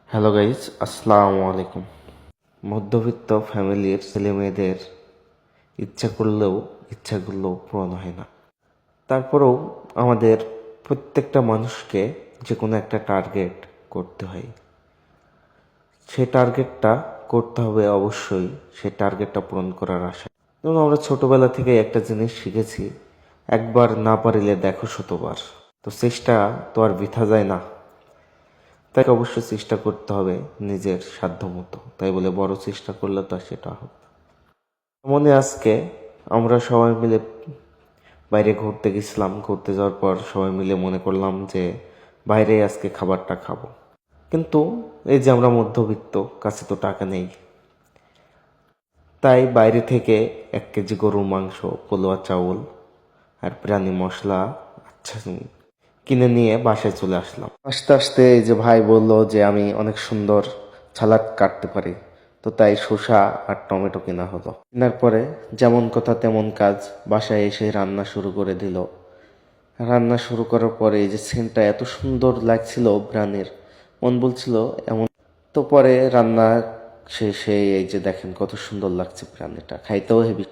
Hello guys, আসসালামু আলাইকুম। মধ্যবিত্ত ফ্যামিলির ছেলে মেয়েদের ইচ্ছাগুলো পূরণ হয় না। তারপরেও আমাদের প্রত্যেকটা মানুষকে যে কোনো একটা টার্গেট করতে হয়। সেই টার্গেটটা করতে হবে অবশ্যই, সেই টার্গেটটা পূরণ করার আশায়। যেমন আমরা ছোটবেলা থেকে একটা জিনিস শিখেছি, একবার না পারিলে দেখো শতবার। তো চেষ্টা তো আর বৃথা যায় না, তাই অবশ্যই চেষ্টা করতে হবে নিজের সাধ্যমতো। তাই বলে বড় চেষ্টা করলে তো আর সেটা হবে না। মনে আজকে আমরা সবাই মিলে বাইরে ঘুরতে গেছিলাম। ঘুরতে যাওয়ার পর সবাই মিলে মনে করলাম যে বাইরে আজকে খাবারটা খাবো। কিন্তু এই যে আমরা মধ্যবিত্ত, কাছে তো টাকা নেই, তাই বাইরে থেকে 1 কেজি গরুর মাংস, পোলোয়া চাউল আর বিরিয়ানি মশলা আচ্ছা কিনে নিয়ে বাসায় চলে আসলাম। আস্তে আস্তে এই যে ভাই বলল যে আমি অনেক সুন্দর সালাদ কাটতে পারি, তো তাই শসা আর টমেটো কেনা হলো। কেনার পরে যেমন কথা তেমন কাজ, বাসায় এসে রান্না শুরু করে দিল। রান্না শুরু করার পরে এই যে সেন্টটা এত সুন্দর লাগছিল বিরিয়ানির, মন বলছিল এমন। তো পরে রান্না শেষে এই যে দেখেন কত সুন্দর লাগছে বিরিয়ানিটা, খাইতেও হেভি।